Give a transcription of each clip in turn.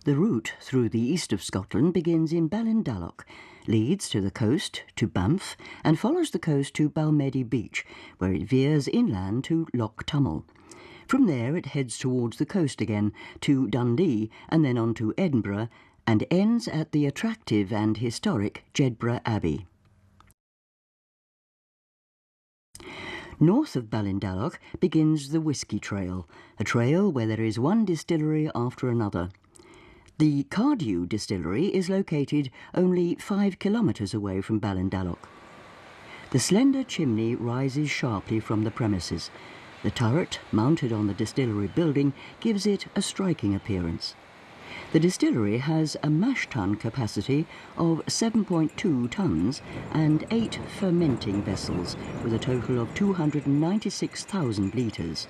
The route through the east of Scotland begins in Ballindalloch, leads to the coast to Banff and follows the coast to Balmedie Beach, where it veers inland to Loch Tummel. From there it heads towards the coast again to Dundee and then on to Edinburgh and ends at the attractive and historic Edinburgh Abbey. North of Ballindalloch begins the Whisky Trail, a trail where there is one distillery after another. The Cardu Distillery is located only 5 kilometres away from Ballindalloch. The slender chimney rises sharply from the premises. The turret, mounted on the distillery building, gives it a striking appearance. The distillery has a mash tun capacity of 7.2 tonnes and 8 fermenting vessels with a total of 296,000 litres.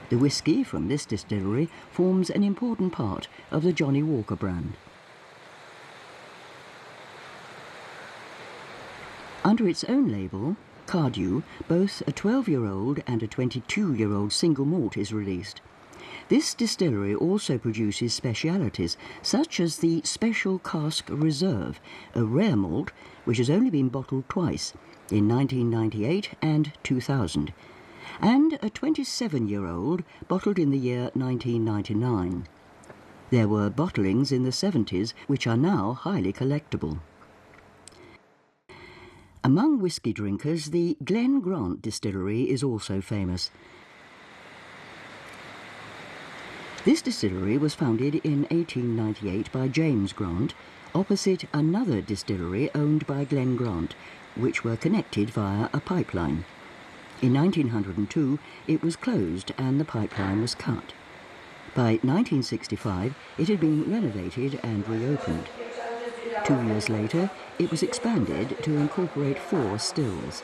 The whisky from this distillery forms an important part of the Johnnie Walker brand. Under its own label, Cardu, both a 12-year-old and a 22-year-old single malt is released. This distillery also produces specialities, such as the Special Cask Reserve, a rare malt which has only been bottled twice, in 1998 and 2000, and a 27-year-old bottled in the year 1999. There were bottlings in the 70s which are now highly collectible. Among whisky drinkers, the Glen Distillery is also famous. This distillery was founded in 1898 by James Grant, opposite another distillery owned by Glen Grant, which were connected via a pipeline. In 1902, it was closed and the pipeline was cut. By 1965, it had been renovated and reopened. 2 years later, it was expanded to incorporate 4 stills.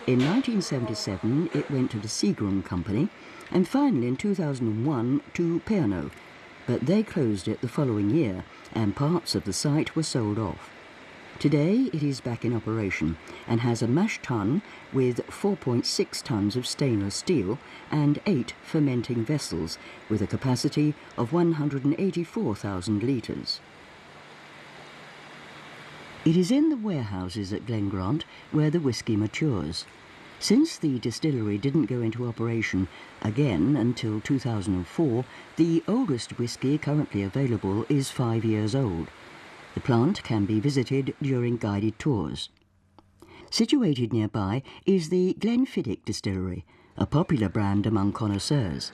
In 1977, it went to the Seagram Company, and finally in 2001 to Pernod, but they closed it the following year and parts of the site were sold off. Today it is back in operation and has a mash tun with 4.6 tonnes of stainless steel and 8 fermenting vessels with a capacity of 184,000 litres. It is in the warehouses at Glen Grant where the whisky matures. Since the distillery didn't go into operation again until 2004, the oldest whisky currently available is 5 years old. The plant can be visited during guided tours. Situated nearby is the Glenfid Distillery, a popular brand among connoisseurs.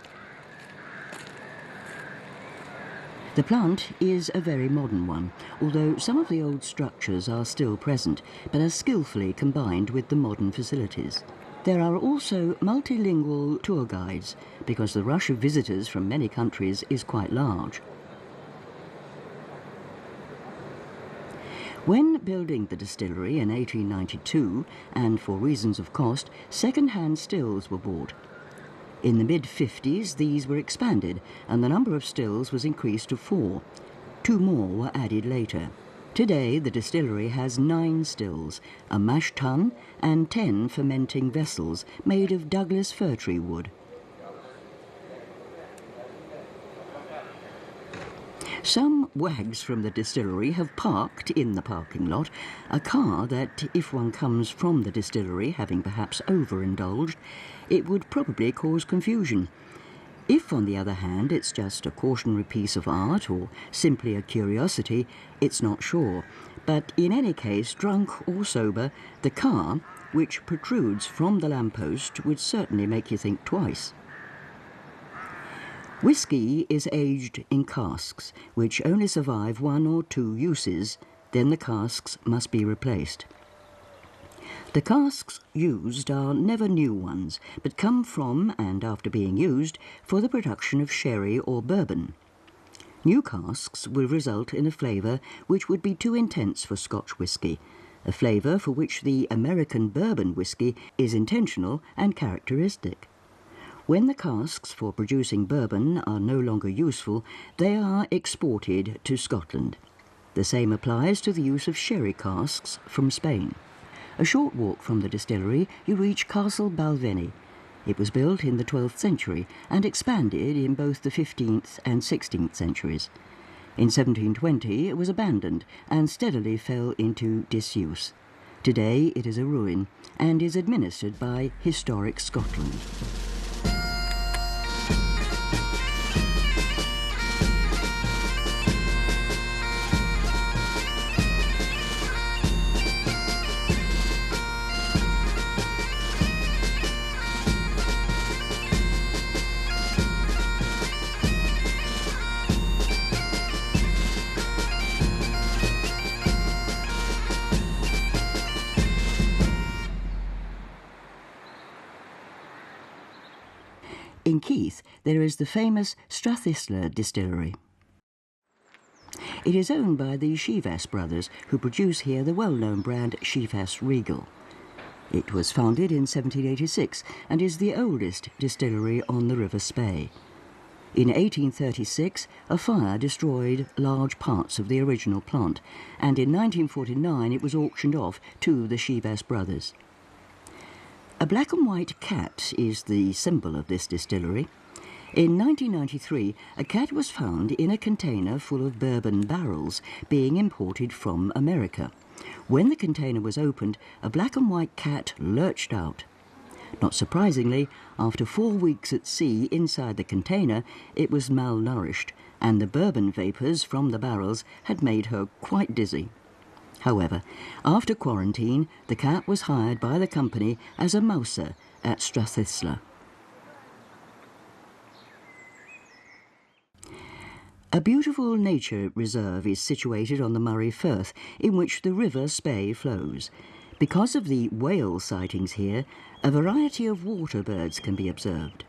The plant is a very modern one, although some of the old structures are still present, but are skillfully combined with the modern facilities. There are also multilingual tour guides, because the rush of visitors from many countries is quite large. When building the distillery in 1892, and for reasons of cost, second-hand stills were bought. In the mid-50s, these were expanded, and the number of stills was increased to 4. 2 more were added later. Today, the distillery has 9 stills, a mash tun, and 10 fermenting vessels made of Douglas fir tree wood. Some wags from the distillery have parked in the parking lot a car that, if one comes from the distillery having perhaps overindulged, it would probably cause confusion. If, on the other hand, it's just a cautionary piece of art or simply a curiosity, it's not sure. But in any case, drunk or sober, the car, which protrudes from the lamppost, would certainly make you think twice. Whisky is aged in casks, which only survive 1 or 2 uses, then the casks must be replaced. The casks used are never new ones, but come from, and after being used, for the production of sherry or bourbon. New casks will result in a flavour which would be too intense for Scotch whisky, a flavour for which the American bourbon whisky is intentional and characteristic. When the casks for producing bourbon are no longer useful, they are exported to Scotland. The same applies to the use of sherry casks from Spain. A short walk from the distillery, you reach Castle Balmedie. It was built in the 12th century and expanded in both the 15th and 16th centuries. In 1720 it was abandoned and steadily fell into disuse. Today it is a ruin and is administered by Historic Scotland. In Keith, there is the famous Strathistler Distillery. It is owned by the Shevass brothers, who produce here the well-known brand Shevass Regal. It was founded in 1786 and is the oldest distillery on the River Spey. In 1836, a fire destroyed large parts of the original plant, and in 1949 it was auctioned off to the Shevass brothers. A black and white cat is the symbol of this distillery. In 1993, a cat was found in a container full of bourbon barrels being imported from America. When the container was opened, a black and white cat lurched out. Not surprisingly, after 4 weeks at sea inside the container, it was malnourished, and the bourbon vapours from the barrels had made her quite dizzy. However, after quarantine, the cat was hired by the company as a mouser at Strathistler. A beautiful nature reserve is situated on the Moray Firth, in which the River Spey flows. Because of the whale sightings here, a variety of water birds can be observed.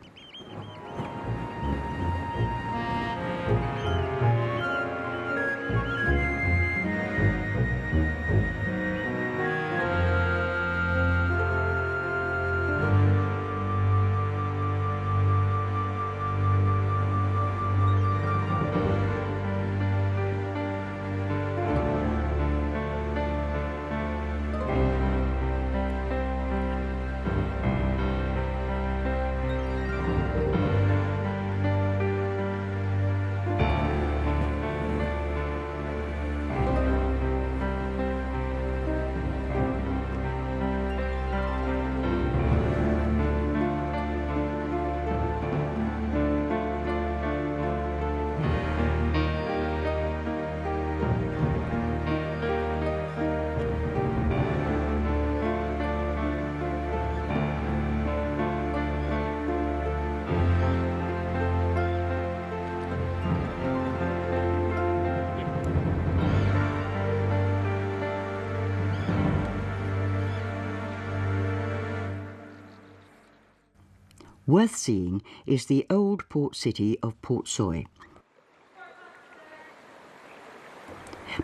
Worth seeing is the old port city of Portsoy.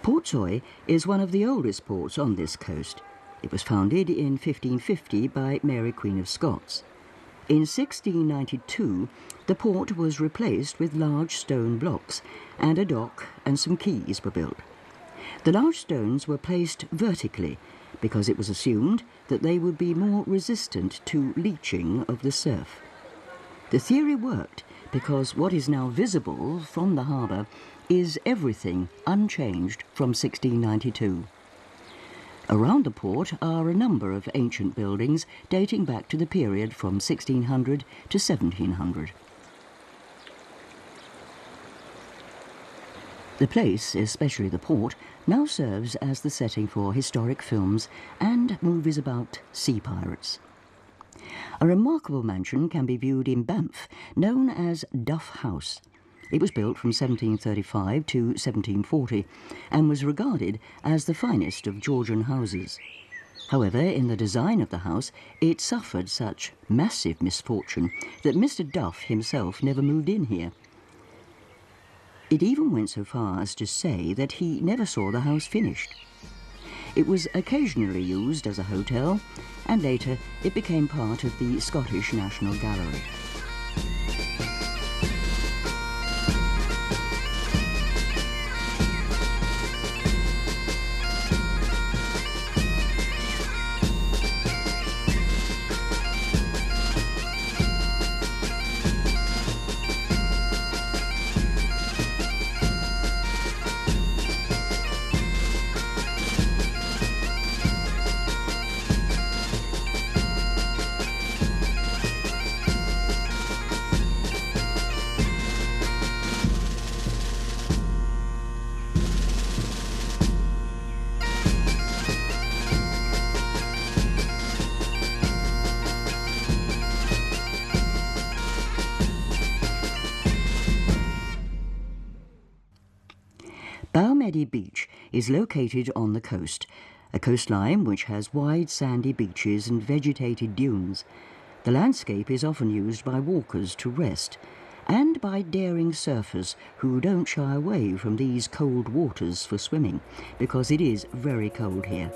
Portsoy is one of the oldest ports on this coast. It was founded in 1550 by Mary Queen of Scots. In 1692, the port was replaced with large stone blocks, and a dock and some quays were built. The large stones were placed vertically because it was assumed that they would be more resistant to leaching of the surf. The theory worked because what is now visible from the harbour is everything unchanged from 1692. Around the port are a number of ancient buildings dating back to the period from 1600 to 1700. The place, especially the port, now serves as the setting for historic films and movies about sea pirates. A remarkable mansion can be viewed in Banff, known as Duff House. It was built from 1735 to 1740 and was regarded as the finest of Georgian houses. However, in the design of the house, it suffered such massive misfortune that Mr. Duff himself never moved in here. It even went so far as to say that he never saw the house finished. It was occasionally used as a hotel, and later it became part of the Scottish National Gallery. Balmedie Beach is located on the coast, a coastline which has wide sandy beaches and vegetated dunes. The landscape is often used by walkers to rest, and by daring surfers who don't shy away from these cold waters for swimming, because it is very cold here.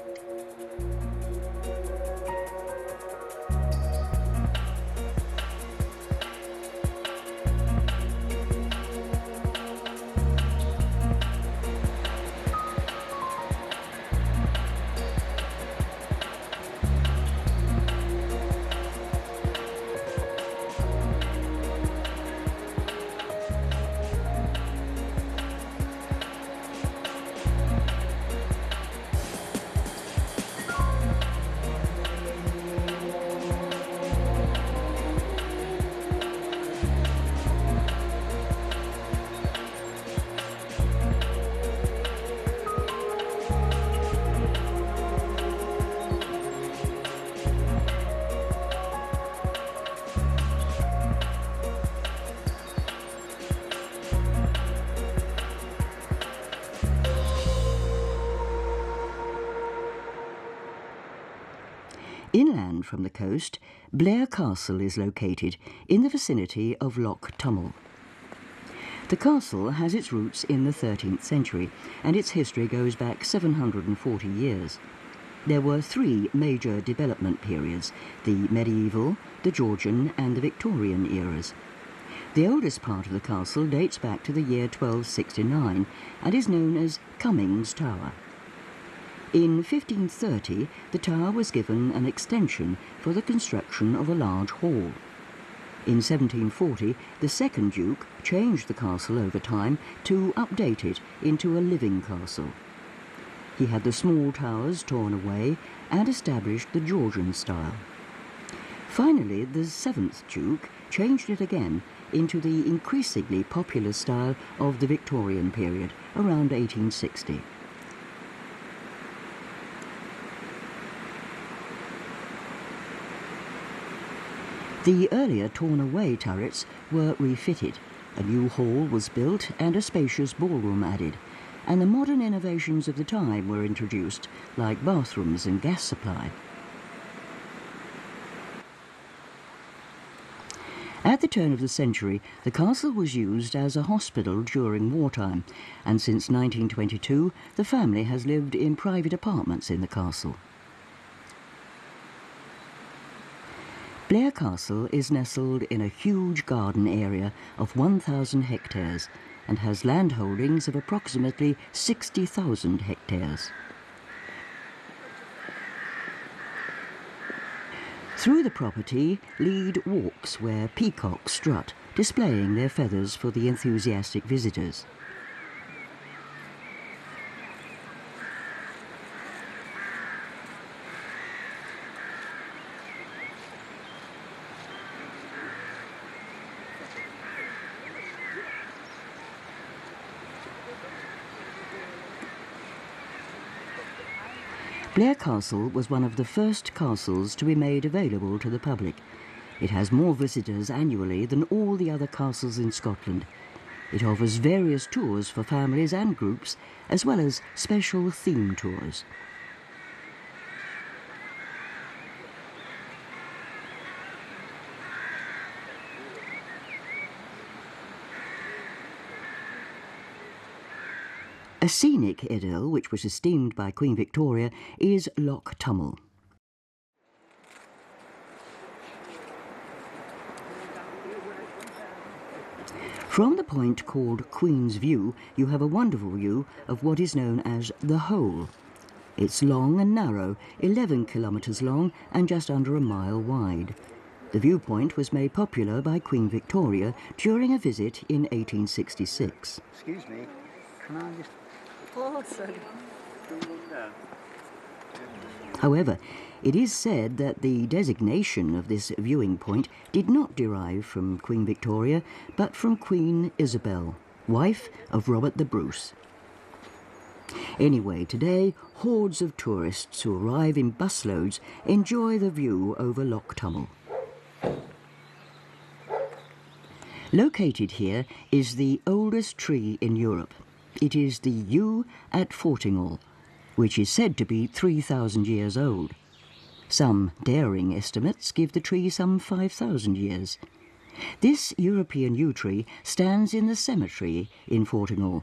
Inland from the coast, Blair Castle is located in the vicinity of Loch Tummel. The castle has its roots in the 13th century, and its history goes back 740 years. There were three major development periods: the medieval, the Georgian and the Victorian eras. The oldest part of the castle dates back to the year 1269 and is known as Cumming's Tower. In 1530, the tower was given an extension for the construction of a large hall. In 1740, the second Duke changed the castle over time to update it into a living castle. He had the small towers torn away and established the Georgian style. Finally, the seventh Duke changed it again into the increasingly popular style of the Victorian period, around 1860. The earlier torn-away turrets were refitted, a new hall was built and a spacious ballroom added, and the modern innovations of the time were introduced, like bathrooms and gas supply. At the turn of the century, the castle was used as a hospital during wartime, and since 1922, the family has lived in private apartments in the castle. Blair Castle is nestled in a huge garden area of 1,000 hectares and has land holdings of approximately 60,000 hectares. Through the property lead walks where peacocks strut, displaying their feathers for the enthusiastic visitors. Blair Castle was one of the first castles to be made available to the public. It has more visitors annually than all the other castles in Scotland. It offers various tours for families and groups, as well as special theme tours. A scenic idyll, which was esteemed by Queen Victoria, is Loch Tummel. From the point called Queen's View, you have a wonderful view of what is known as the Hole. It's long and narrow, 11 kilometres long and just under a mile wide. The viewpoint was made popular by Queen Victoria during a visit in 1866. Excuse me, can I just... However, it is said that the designation of this viewing point did not derive from Queen Victoria, but from Queen Isabel, wife of Robert the Bruce. Anyway, today, hordes of tourists who arrive in busloads enjoy the view over Loch Tummel. Located here is the oldest tree in Europe. It is the yew at Fortingall, which is said to be 3,000 years old. Some daring estimates give the tree some 5,000 years. This European yew tree stands in the cemetery in Fortingall.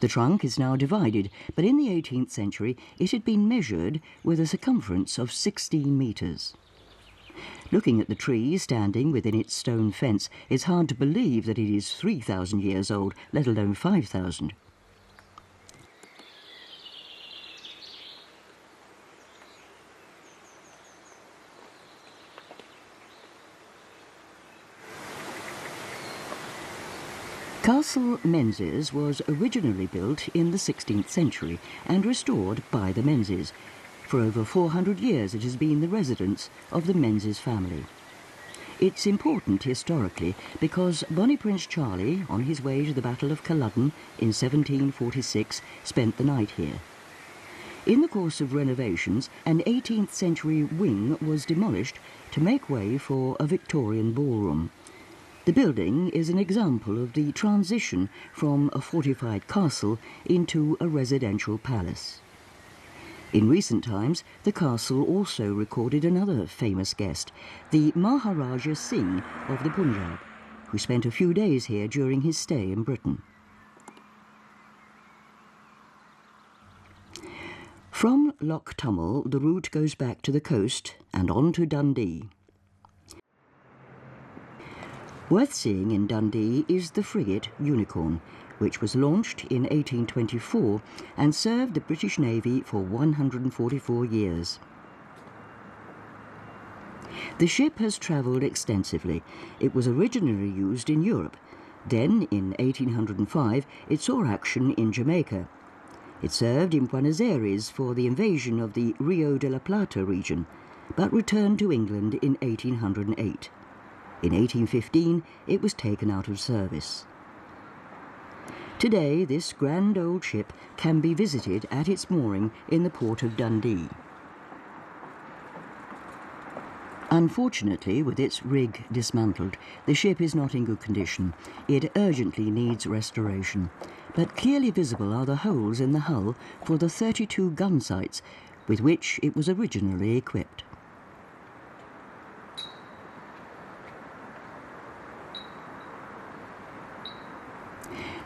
The trunk is now divided, but in the 18th century it had been measured with a circumference of 16 metres. Looking at the tree standing within its stone fence, it's hard to believe that it is 3,000 years old, let alone 5,000. Castle Menzies was originally built in the 16th century and restored by the Menzies. For over 400 years it has been the residence of the Menzies family. It's important historically because Bonnie Prince Charlie, on his way to the Battle of Culloden in 1746, spent the night here. In the course of renovations, an 18th century wing was demolished to make way for a Victorian ballroom. The building is an example of the transition from a fortified castle into a residential palace. In recent times, the castle also recorded another famous guest, the Maharaja Singh of the Punjab, who spent a few days here during his stay in Britain. From Loch Tummel, the route goes back to the coast and on to Dundee. Worth seeing in Dundee is the frigate Unicorn, which was launched in 1824 and served the British Navy for 144 years. The ship has travelled extensively. It was originally used in Europe. Then, in 1805, it saw action in Jamaica. It served in Buenos Aires for the invasion of the Rio de la Plata region, but returned to England in 1808. In 1815, it was taken out of service. Today, this grand old ship can be visited at its mooring in the port of Dundee. Unfortunately, with its rig dismantled, the ship is not in good condition. It urgently needs restoration, but clearly visible are the holes in the hull for the 32 gun sights with which it was originally equipped.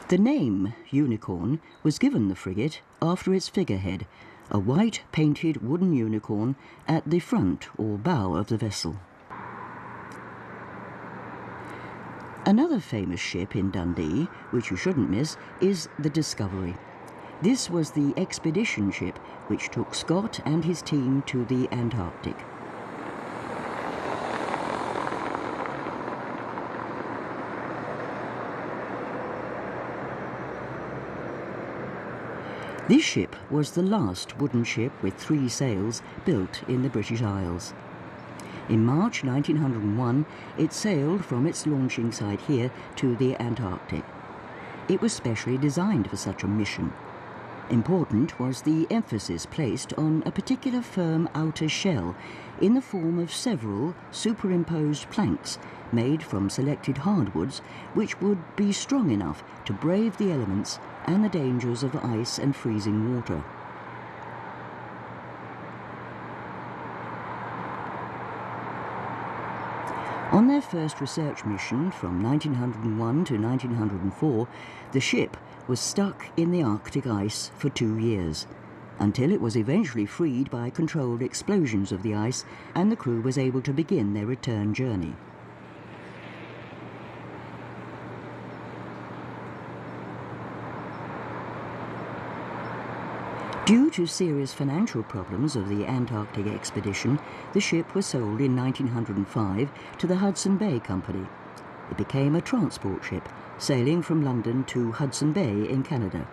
The name Unicorn was given the frigate after its figurehead, a white painted wooden unicorn at the front or bow of the vessel. Another famous ship in Dundee, which you shouldn't miss, is the Discovery. This was the expedition ship which took Scott and his team to the Antarctic. This ship was the last wooden ship with 3 sails built in the British Isles. In March 1901, it sailed from its launching site here to the Antarctic. It was specially designed for such a mission. Important was the emphasis placed on a particular firm outer shell in the form of several superimposed planks made from selected hardwoods which would be strong enough to brave the elements and the dangers of ice and freezing water. On their first research mission from 1901 to 1904, the ship was stuck in the Arctic ice for 2 years, until it was eventually freed by controlled explosions of the ice and the crew was able to begin their return journey. Due to serious financial problems of the Antarctic expedition, the ship was sold in 1905 to the Hudson Bay Company. It became a transport ship, sailing from London to Hudson Bay in Canada.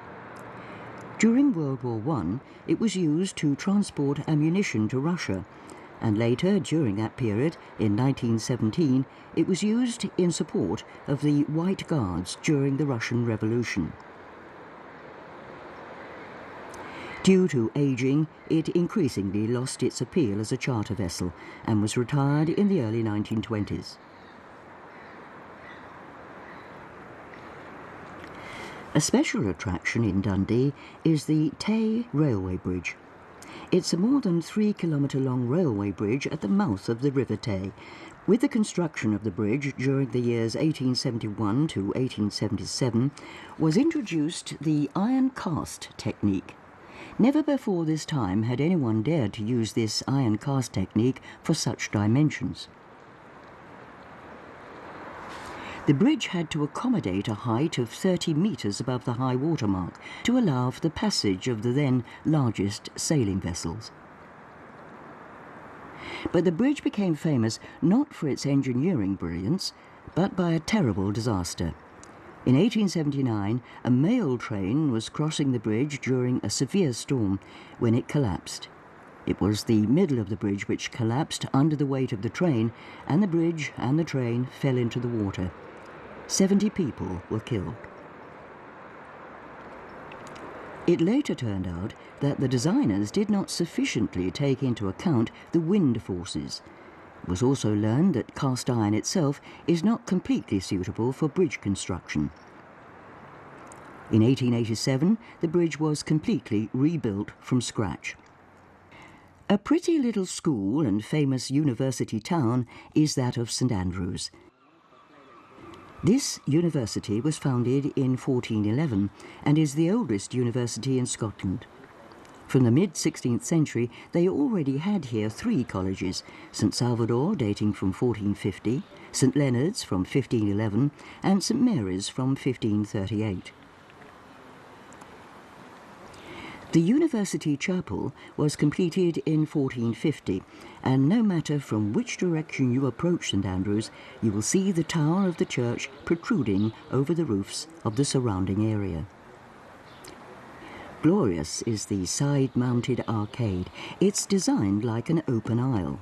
During World War I, it was used to transport ammunition to Russia, and later, during that period, in 1917, it was used in support of the White Guards during the Russian Revolution. Due to ageing, it increasingly lost its appeal as a charter vessel and was retired in the early 1920s. A special attraction in Dundee is the Tay Railway Bridge. It's a more than 3-kilometre-long railway bridge at the mouth of the River Tay. With the construction of the bridge during the years 1871 to 1877 was introduced the iron cast technique. Never before this time had anyone dared to use this iron cast technique for such dimensions. The bridge had to accommodate a height of 30 metres above the high water mark to allow for the passage of the then largest sailing vessels. But the bridge became famous not for its engineering brilliance, but by a terrible disaster. In 1879, a mail train was crossing the bridge during a severe storm when it collapsed. It was the middle of the bridge which collapsed under the weight of the train, and the bridge and the train fell into the water. 70 people were killed. It later turned out that the designers did not sufficiently take into account the wind forces. It was also learned that cast iron itself is not completely suitable for bridge construction. In 1887, the bridge was completely rebuilt from scratch. A pretty little school and famous university town is that of St Andrews. This university was founded in 1411 and is the oldest university in Scotland. From the mid-16th century, they already had here 3 colleges, St Salvador dating from 1450, St Leonard's from 1511 and St Mary's from 1538. The University Chapel was completed in 1450, and no matter from which direction you approach St Andrews, you will see the tower of the church protruding over the roofs of the surrounding area. Glorious is the side-mounted arcade. It's designed like an open aisle.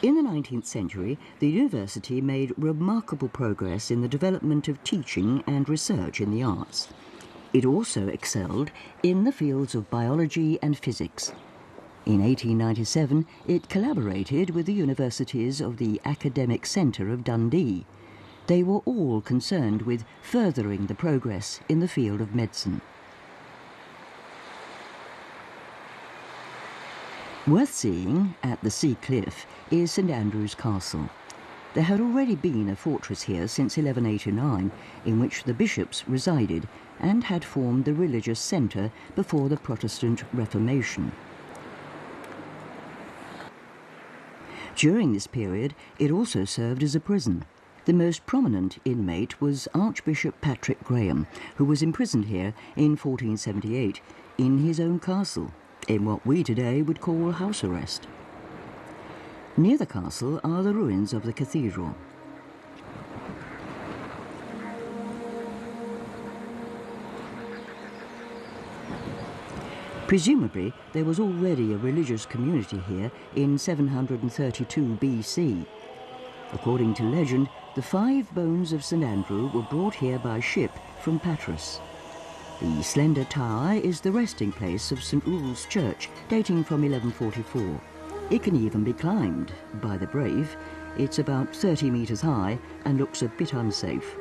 In the 19th century, the university made remarkable progress in the development of teaching and research in the arts. It also excelled in the fields of biology and physics. In 1897, it collaborated with the universities of the Academic Centre of Dundee. They were all concerned with furthering the progress in the field of medicine. Worth seeing at the sea cliff is St Andrews Castle. There had already been a fortress here since 1189 in which the bishops resided and had formed the religious centre before the Protestant Reformation. During this period, it also served as a prison. The most prominent inmate was Archbishop Patrick Graham, who was imprisoned here in 1478 in his own castle, in what we today would call house arrest. Near the castle are the ruins of the cathedral. Presumably, there was already a religious community here in 732 BC. According to legend, the 5 bones of St Andrew were brought here by ship from Patras. The slender tower is the resting place of St Ul's Church, dating from 1144. It can even be climbed by the brave. It's about 30 metres high and looks a bit unsafe.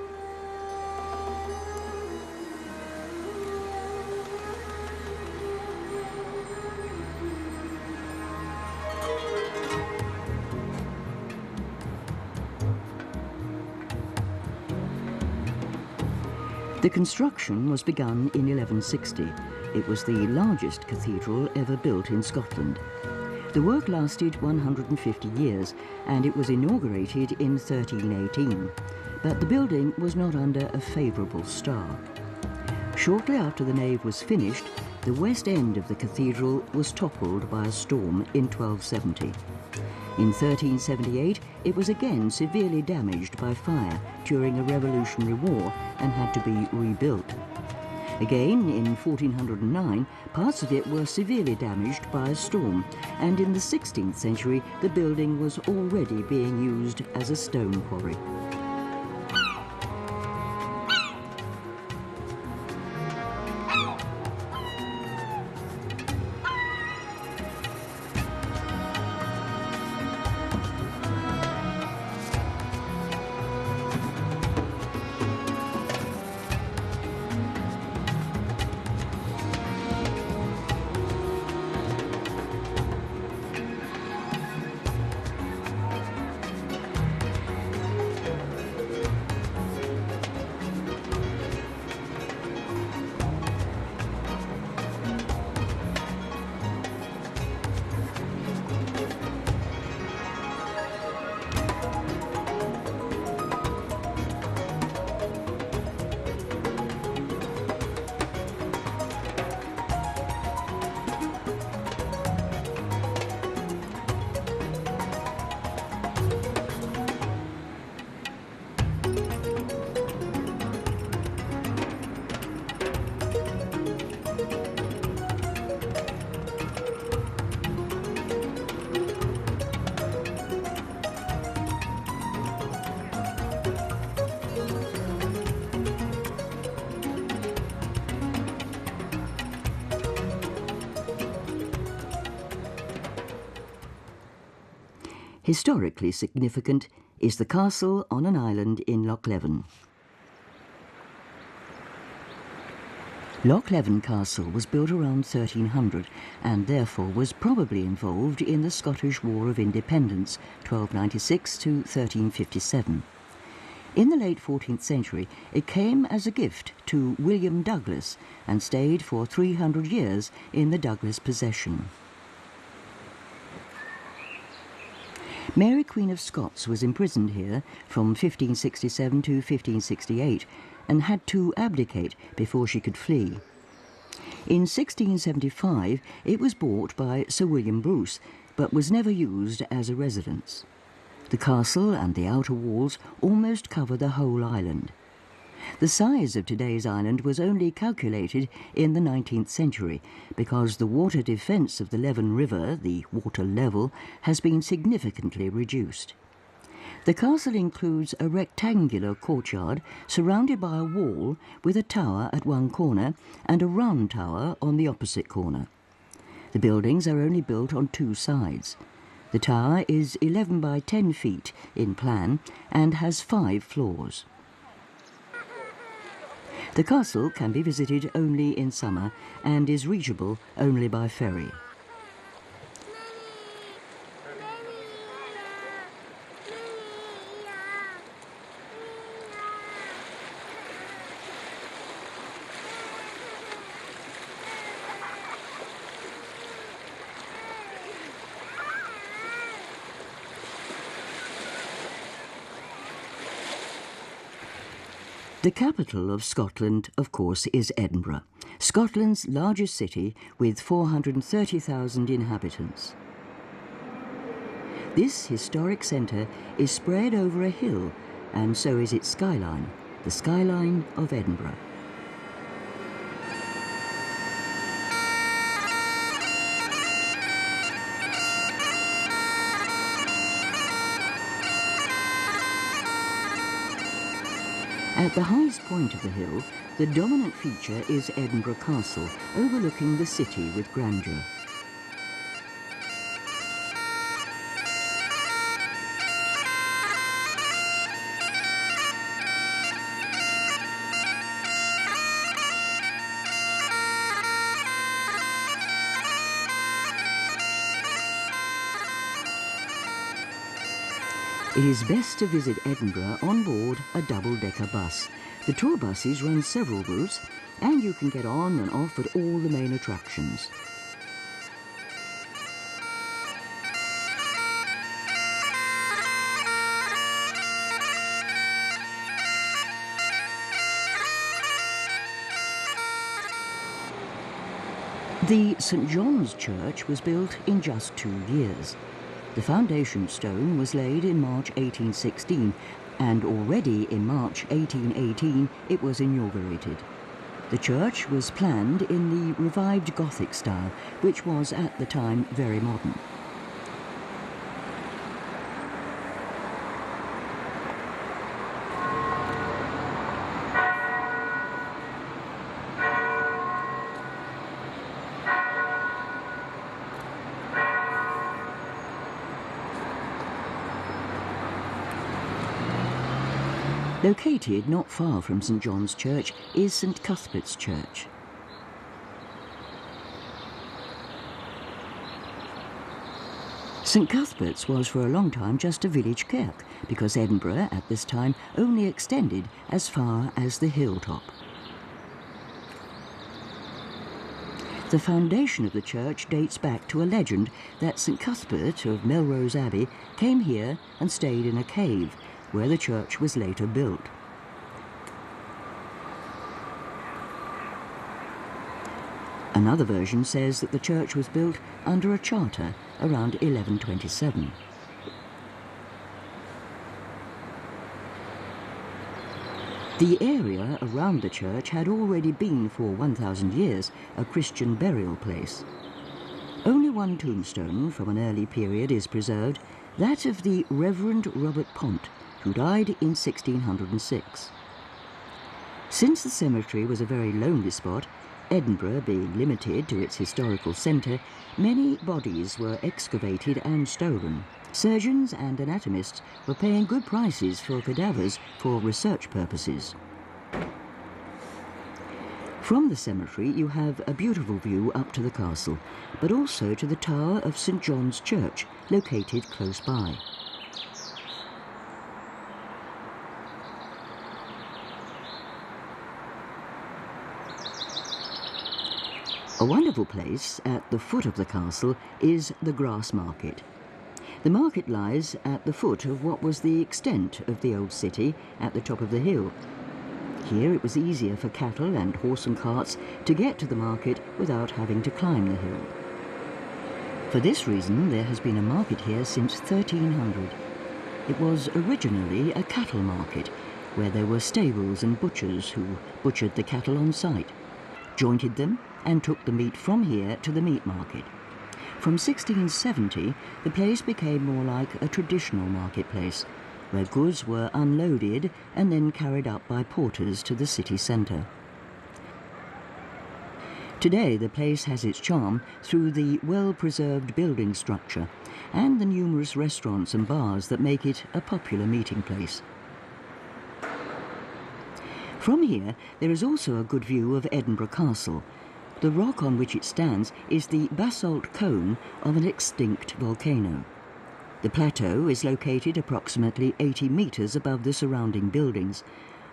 The construction was begun in 1160. It was the largest cathedral ever built in Scotland. The work lasted 150 years and it was inaugurated in 1318, but the building was not under a favourable star. Shortly after the nave was finished, the west end of the cathedral was toppled by a storm in 1270. In 1378, it was again severely damaged by fire during a Revolutionary War and had to be rebuilt. Again, in 1409, parts of it were severely damaged by a storm, and in the 16th century, the building was already being used as a stone quarry. Historically significant is the castle on an island in Loch Levven. Loch Levven Castle was built around 1300 and therefore was probably involved in the Scottish War of Independence, 1296 to 1357. In the late 14th century, it came as a gift to William Douglas and stayed for 300 years in the Douglas possession. Mary Queen of Scots was imprisoned here from 1567 to 1568 and had to abdicate before she could flee. In 1675, it was bought by Sir William Bruce, but was never used as a residence. The castle and the outer walls almost cover the whole island. The size of today's island was only calculated in the 19th century because the water defence of the Leven River, the water level, has been significantly reduced. The castle includes a rectangular courtyard surrounded by a wall with a tower at one corner and a round tower on the opposite corner. The buildings are only built on two sides. The tower is 11 by 10 feet in plan and has 5 floors. The castle can be visited only in summer and is reachable only by ferry. The capital of Scotland, of course, is Edinburgh, Scotland's largest city with 430,000 inhabitants. This historic centre is spread over a hill, and so is its skyline, the skyline of Edinburgh. At the highest point of the hill, the dominant feature is Edinburgh Castle, overlooking the city with grandeur. It is best to visit Edinburgh on board a double-decker bus. The tour buses run several routes, and you can get on and off at all the main attractions. The St John's Church was built in just 2 years. The foundation stone was laid in March 1816, and already in March 1818 it was inaugurated. The church was planned in the revived Gothic style, which was at the time very modern. Located not far from St John's Church is St Cuthbert's Church. St Cuthbert's was for a long time just a village kirk, because Edinburgh at this time only extended as far as the hilltop. The foundation of the church dates back to a legend that St Cuthbert of Melrose Abbey came here and stayed in a cave, where the church was later built. Another version says that the church was built under a charter around 1127. The area around the church had already been for 1,000 years a Christian burial place. Only one tombstone from an early period is preserved, that of the Reverend Robert Pont, who died in 1606. Since the cemetery was a very lonely spot, Edinburgh being limited to its historical centre, many bodies were excavated and stolen. Surgeons and anatomists were paying good prices for cadavers for research purposes. From the cemetery you have a beautiful view up to the castle, but also to the tower of St John's Church, located close by. A wonderful place at the foot of the castle is the Grass Market. The market lies at the foot of what was the extent of the old city at the top of the hill. Here it was easier for cattle and horse and carts to get to the market without having to climb the hill. For this reason there has been a market here since 1300. It was originally a cattle market, where there were stables and butchers who butchered the cattle on site, jointed them and took the meat from here to the meat market. From 1670, the place became more like a traditional marketplace, where goods were unloaded and then carried up by porters to the city centre. Today, the place has its charm through the well-preserved building structure and the numerous restaurants and bars that make it a popular meeting place. From here, there is also a good view of Edinburgh Castle. The rock on which it stands is the basalt cone of an extinct volcano. The plateau is located approximately 80 metres above the surrounding buildings.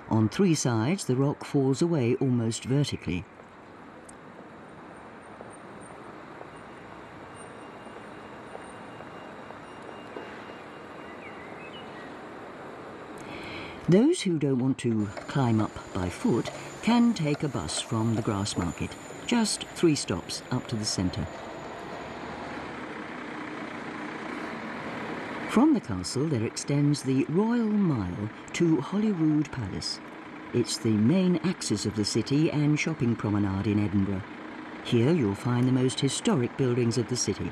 On three sides, the rock falls away almost vertically. Those who don't want to climb up by foot can take a bus from the Grass Market, just 3 stops up to the centre. From the castle there extends the Royal Mile to Holyrood Palace. It's the main axis of the city and shopping promenade in Edinburgh. Here you'll find the most historic buildings of the city.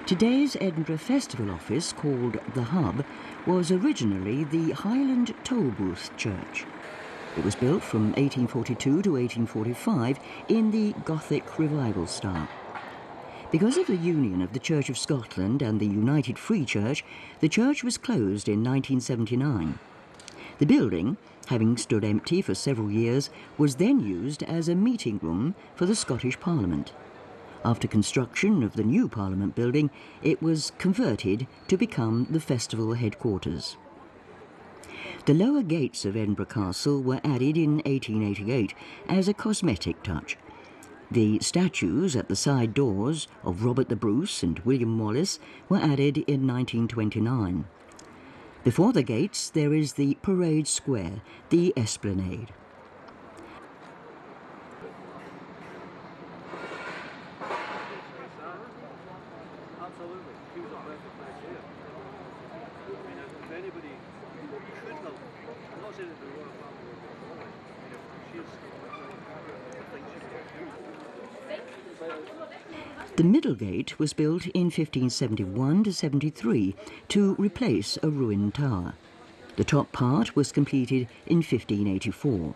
Today's Edinburgh Festival Office, called the Hub, was originally the Highland Tollbooth Church. It was built from 1842 to 1845 in the Gothic Revival style. Because of the union of the Church of Scotland and the United Free Church, the church was closed in 1979. The building, having stood empty for several years, was then used as a meeting room for the Scottish Parliament. After construction of the new Parliament building, it was converted to become the festival headquarters. The lower gates of Edinburgh Castle were added in 1888 as a cosmetic touch. The statues at the side doors of Robert the Bruce and William Wallace were added in 1929. Before the gates there is the Parade Square, the Esplanade. The middle gate was built in 1571 to 73 to replace a ruined tower. The top part was completed in 1584.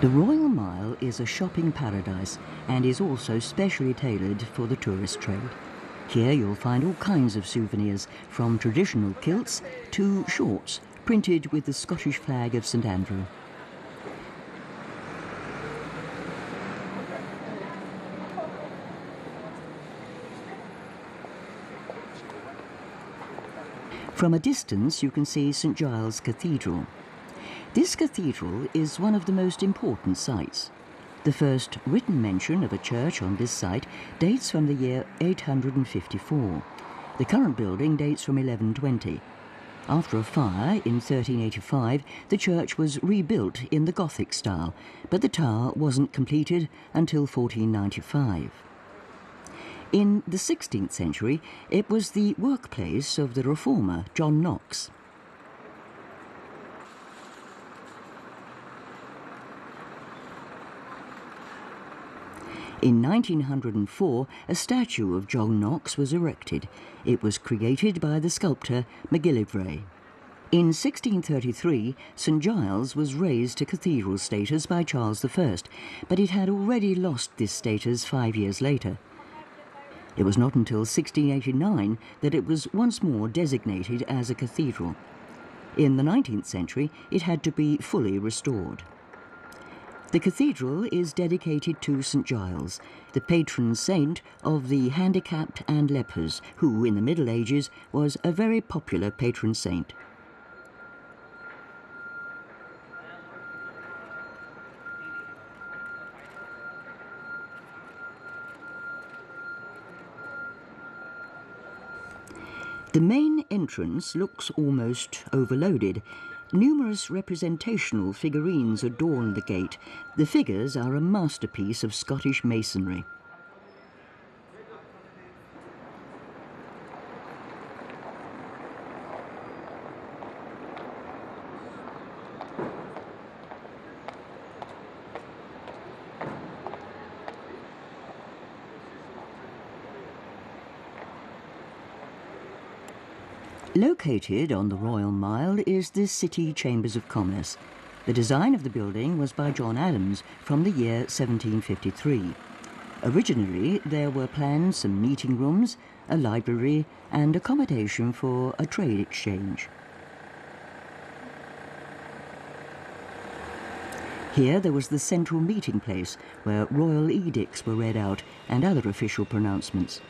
The Royal Mile is a shopping paradise and is also specially tailored for the tourist trade. Here you'll find all kinds of souvenirs, from traditional kilts to shorts printed with the Scottish flag of St Andrew. From a distance you can see St Giles Cathedral. This cathedral is one of the most important sites. The first written mention of a church on this site dates from the year 854. The current building dates from 1120. After a fire in 1385, the church was rebuilt in the Gothic style, but the tower wasn't completed until 1495. In the 16th century, it was the workplace of the reformer John Knox. In 1904, a statue of John Knox was erected. It was created by the sculptor MacGillivray. In 1633, St Giles was raised to cathedral status by Charles I, but it had already lost this status 5 years later. It was not until 1689 that it was once more designated as a cathedral. In the 19th century, it had to be fully restored. The cathedral is dedicated to St Giles, the patron saint of the handicapped and lepers, who in the Middle Ages was a very popular patron saint. The main entrance looks almost overloaded. Numerous representational figurines adorn the gate. The figures are a masterpiece of Scottish masonry. Located on the Royal Mile is the City Chambers of Commerce. The design of the building was by John Adams from the year 1753. Originally, there were planned some meeting rooms, a library, and accommodation for a trade exchange. Here there was the central meeting place, where royal edicts were read out and other official pronouncements.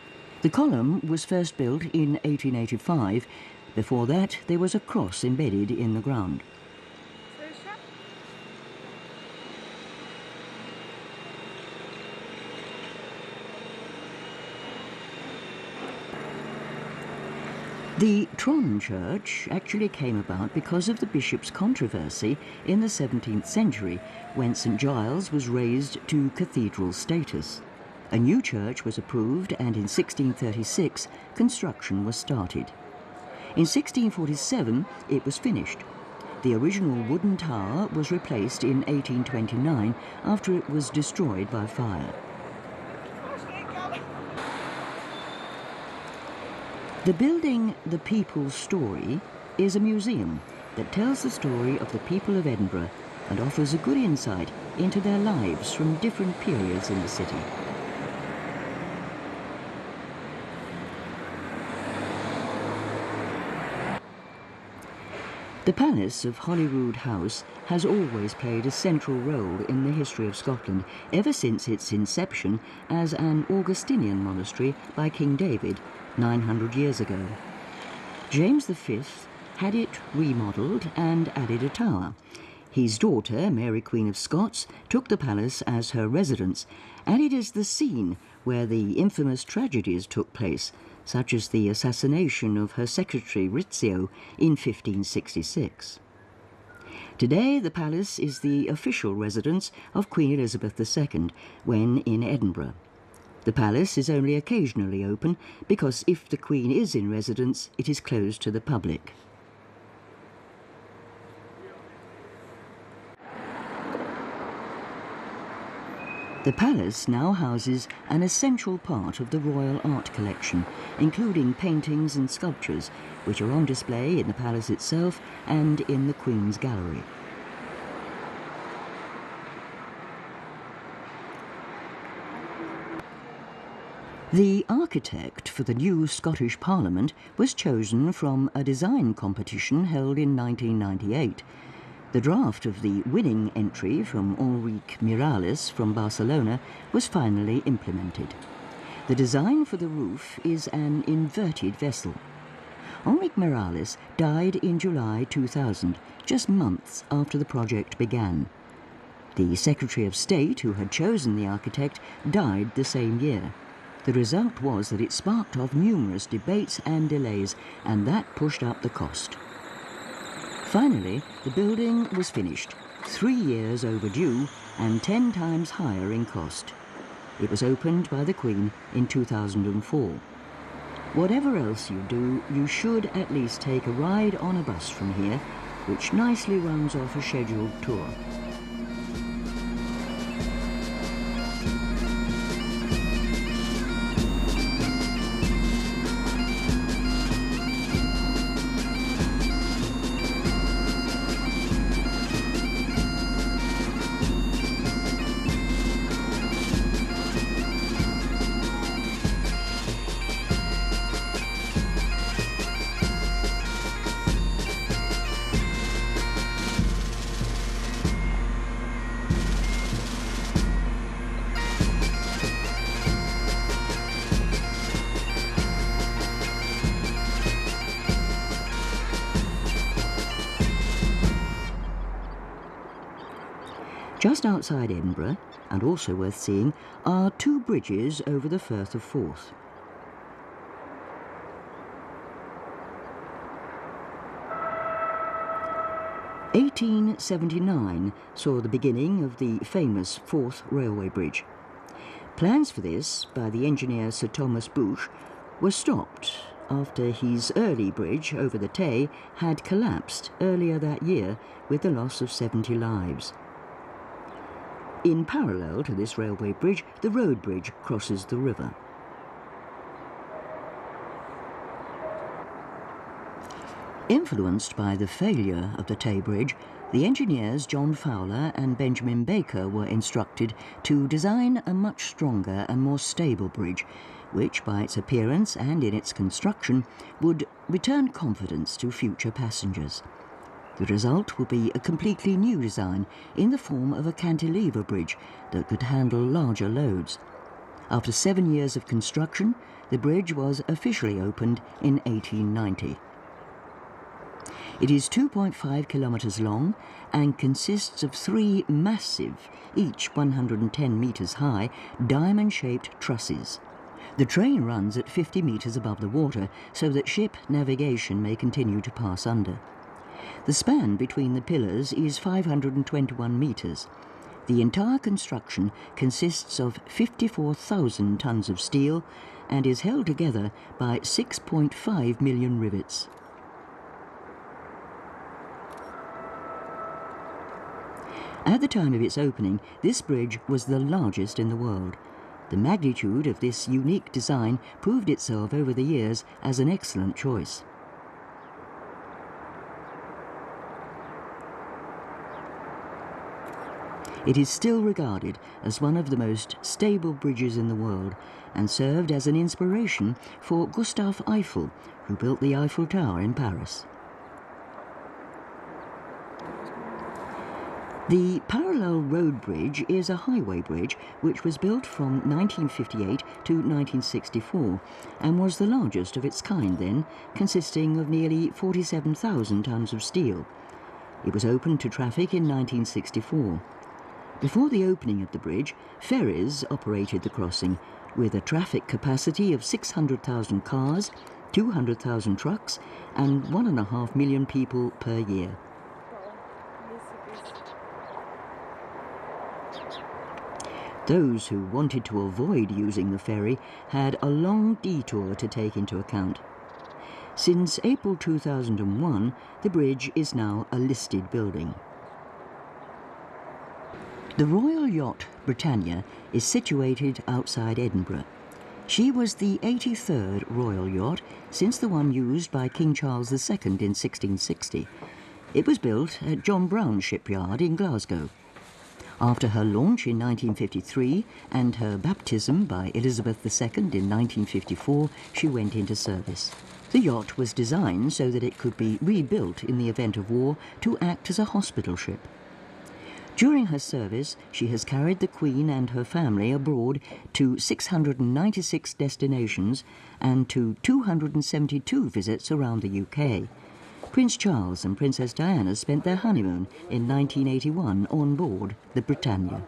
The column was first built in 1885. Before that, there was a cross embedded in the ground. The Tron Church actually came about because of the bishop's controversy in the 17th century, when St Giles was raised to cathedral status. A new church was approved, and in 1636 construction was started. In 1647 it was finished. The original wooden tower was replaced in 1829 after it was destroyed by fire. The building The People's Story is a museum that tells the story of the people of Edinburgh and offers a good insight into their lives from different periods in the city. The Palace of Holyroodhouse has always played a central role in the history of Scotland ever since its inception as an Augustinian monastery by King David 900 years ago. James V had it remodelled and added a tower. His daughter, Mary Queen of Scots, took the palace as her residence, and it is the scene where the infamous tragedies took place, such as the assassination of her secretary Rizzio in 1566. Today, the palace is the official residence of Queen Elizabeth II when in Edinburgh. The palace is only occasionally open because if the Queen is in residence, it is closed to the public. The palace now houses an essential part of the royal art collection, including paintings and sculptures, which are on display in the palace itself and in the Queen's Gallery. The architect for the new Scottish Parliament was chosen from a design competition held in 1998. The draft of the winning entry from Enrique Miralles from Barcelona was finally implemented. The design for the roof is an inverted vessel. Ulrich Miralis died in July 2000, just months after the project began. The Secretary of State, who had chosen the architect, died the same year. The result was that it sparked off numerous debates and delays, and that pushed up the cost. Finally, the building was finished, 3 years overdue and 10 times higher in cost. It was opened by the Queen in 2004. Whatever else you do, you should at least take a ride on a bus from here, which nicely runs off a scheduled tour. Just outside Edinburgh, and also worth seeing, are 2 bridges over the Firth of Forth. (1879) saw the beginning of the famous Forth Railway Bridge. Plans for this, by the engineer Sir Thomas Bush, were stopped after his early bridge over the Tay had collapsed earlier that year with the loss of 70 lives. In parallel to this railway bridge, the road bridge crosses the river. Influenced by the failure of the Tay Bridge, the engineers John Fowler and Benjamin Baker were instructed to design a much stronger and more stable bridge, which by its appearance and in its construction would return confidence to future passengers. The result will be a completely new design in the form of a cantilever bridge that could handle larger loads. After 7 years of construction, the bridge was officially opened in 1890. It is 2.5 kilometres long and consists of 3 massive, each 110 metres high, diamond-shaped trusses. The train runs at 50 metres above the water so that ship navigation may continue to pass under. The span between the pillars is 521 metres. The entire construction consists of 54,000 tonnes of steel and is held together by 6.5 million rivets. At the time of its opening, this bridge was the largest in the world. The magnitude of this unique design proved itself over the years as an excellent choice. It is still regarded as one of the most stable bridges in the world and served as an inspiration for Gustave Eiffel, who built the Eiffel Tower in Paris. The parallel road bridge is a highway bridge which was built from 1958 to 1964 and was the largest of its kind then, consisting of nearly 47,000 tonnes of steel. It was opened to traffic in 1964. Before the opening of the bridge, ferries operated the crossing with a traffic capacity of 600,000 cars, 200,000 trucks and 1.5 million people per year. Those who wanted to avoid using the ferry had a long detour to take into account. Since April 2001, the bridge is now a listed building. The Royal Yacht Britannia is situated outside Edinburgh. She was the 83rd Royal Yacht since the one used by King Charles II in 1660. It was built at John Brown's shipyard in Glasgow. After her launch in 1953 and her baptism by Elizabeth II in 1954, she went into service. The yacht was designed so that it could be rebuilt in the event of war to act as a hospital ship. During her service, she has carried the Queen and her family abroad to 696 destinations and to 272 visits around the UK. Prince Charles and Princess Diana spent their honeymoon in 1981 on board the Britannia.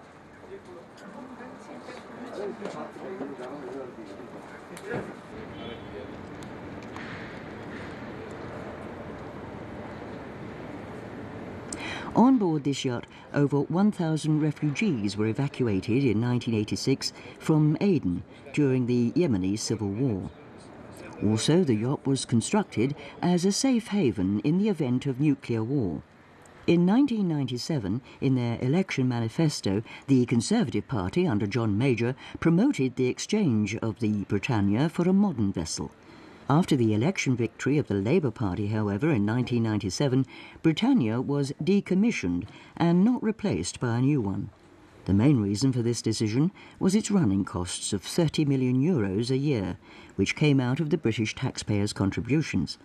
On board this yacht, over 1,000 refugees were evacuated in 1986 from Aden during the Yemeni civil war. Also, the yacht was constructed as a safe haven in the event of nuclear war. In 1997, in their election manifesto, the Conservative Party under John Major promoted the exchange of the Britannia for a modern vessel. After the election victory of the Labour Party, however, in 1997, Britannia was decommissioned and not replaced by a new one. The main reason for this decision was its running costs of €30 million a year, which came out of the British taxpayers' contributions.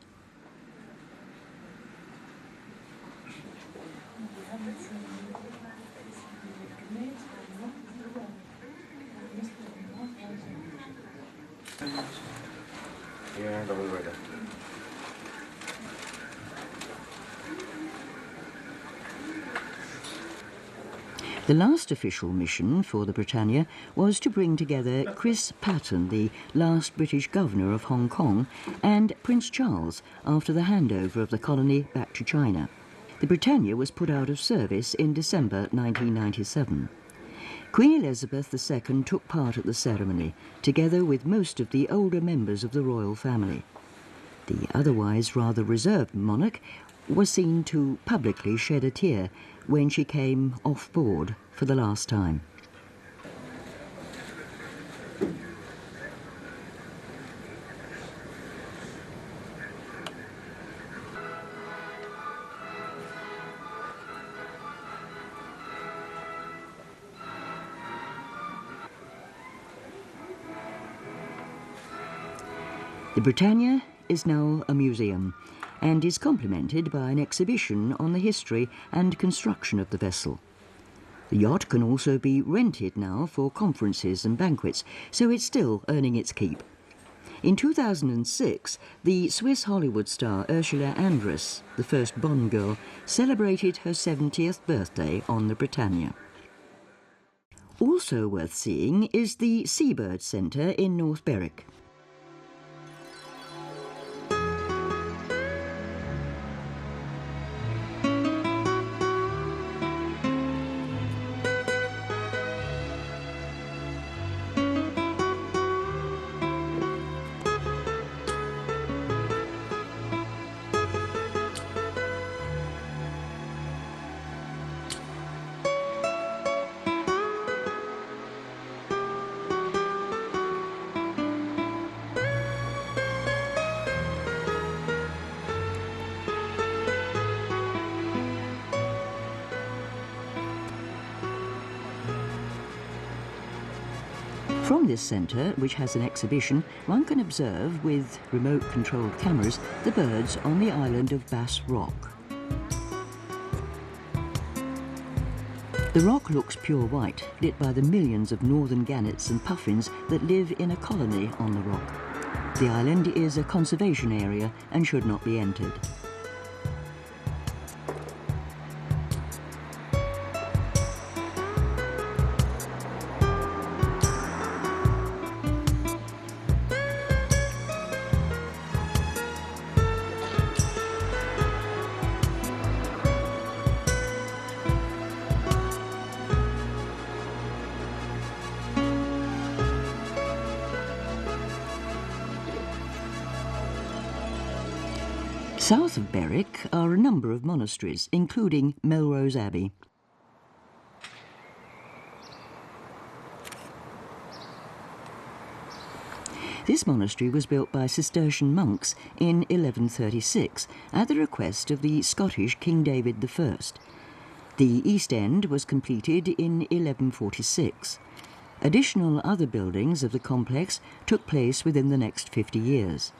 The last official mission for the Britannia was to bring together Chris Patten, the last British governor of Hong Kong, and Prince Charles after the handover of the colony back to China. The Britannia was put out of service in December 1997. Queen Elizabeth II took part at the ceremony, together with most of the older members of the royal family. The otherwise rather reserved monarch was seen to publicly shed a tear when she came off board for the last time. The Britannia is now a museum and is complemented by an exhibition on the history and construction of the vessel. The yacht can also be rented now for conferences and banquets, so it's still earning its keep. In 2006, the Swiss Hollywood star Ursula Andress, the first Bond girl, celebrated her 70th birthday on the Britannia. Also worth seeing is the Seabird Centre in North Berwick. From this centre, which has an exhibition, one can observe, with remote-controlled cameras, the birds on the island of Bass Rock. The rock looks pure white, lit by the millions of northern gannets and puffins that live in a colony on the rock. The island is a conservation area and should not be entered. South of Berwick are a number of monasteries, including Melrose Abbey. This monastery was built by Cistercian monks in 1136 at the request of the Scottish King David I. The east end was completed in 1146. Additional other buildings of the complex took place within the next 50 years.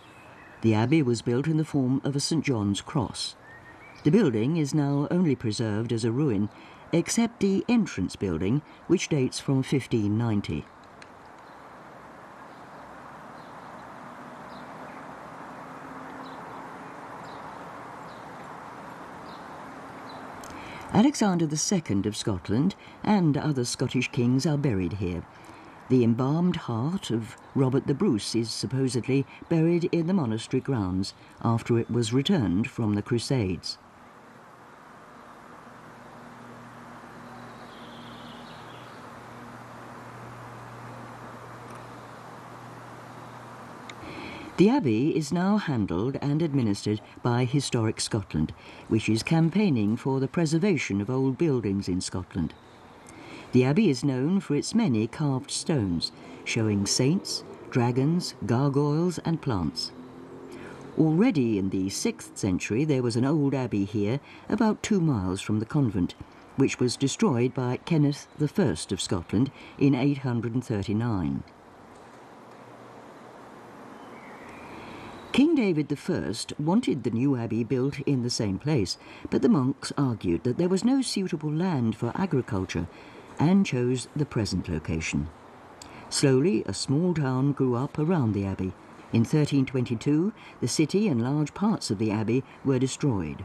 The abbey was built in the form of a St. John's cross. The building is now only preserved as a ruin, except the entrance building, which dates from 1590. Alexander II of Scotland and other Scottish kings are buried here. The embalmed heart of Robert the Bruce is supposedly buried in the monastery grounds after it was returned from the Crusades. The Abbey is now handled and administered by Historic Scotland, which is campaigning for the preservation of old buildings in Scotland. The Abbey is known for its many carved stones, showing saints, dragons, gargoyles and plants. Already in the 6th century there was an old abbey here, about 2 miles from the convent, which was destroyed by Kenneth I of Scotland in 839. King David I wanted the new abbey built in the same place, but the monks argued that there was no suitable land for agriculture and chose the present location. Slowly, a small town grew up around the abbey. In 1322, the city and large parts of the abbey were destroyed.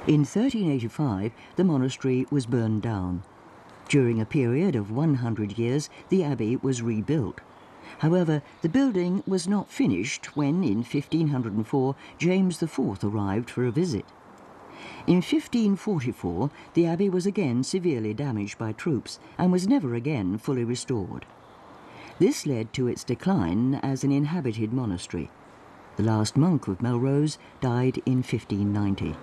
In 1385, the monastery was burned down. During a period of 100 years, the abbey was rebuilt. However, the building was not finished when, in 1504, James IV arrived for a visit. In 1544, the abbey was again severely damaged by troops and was never again fully restored. This led to its decline as an inhabited monastery. The last monk of Melrose died in 1590.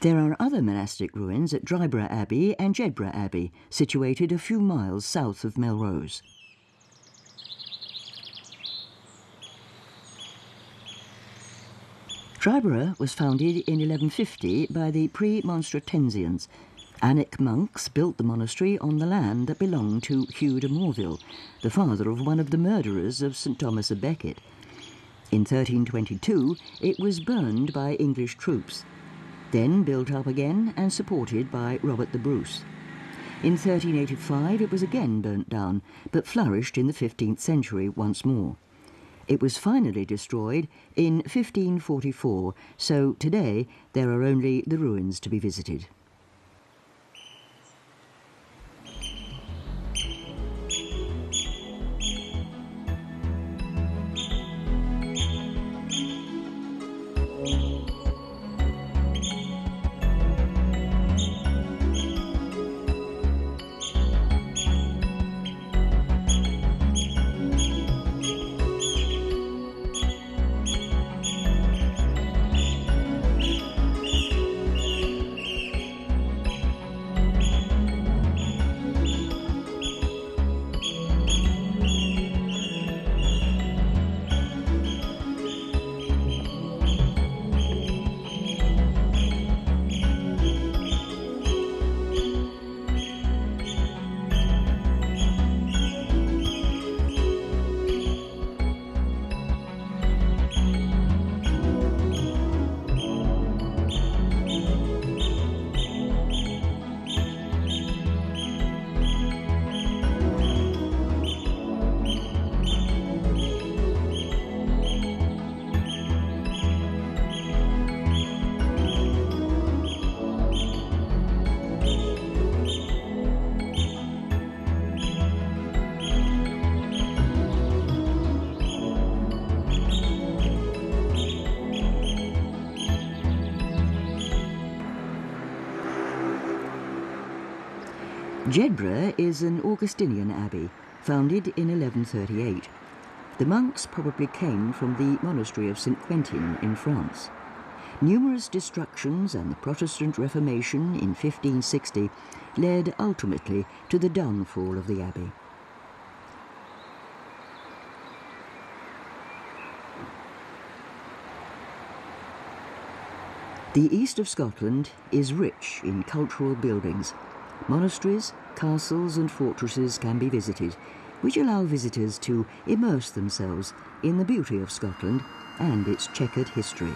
There are other monastic ruins at Dryborough Abbey and Jedburgh Abbey, situated a few miles south of Melrose. Dryborough was founded in 1150 by the pre-Monstratensians. Annick monks built the monastery on the land that belonged to Hugh de Morville, the father of one of the murderers of St Thomas of Becket. In 1322, it was burned by English troops, then built up again and supported by Robert the Bruce. In 1385 it was again burnt down, but flourished in the 15th century once more. It was finally destroyed in 1544, so today there are only the ruins to be visited. Jedburgh is an Augustinian abbey, founded in 1138. The monks probably came from the monastery of St. Quentin in France. Numerous destructions and the Protestant Reformation in 1560 led ultimately to the downfall of the abbey. The east of Scotland is rich in cultural buildings. Monasteries, castles and fortresses can be visited, which allow visitors to immerse themselves in the beauty of Scotland and its checkered history.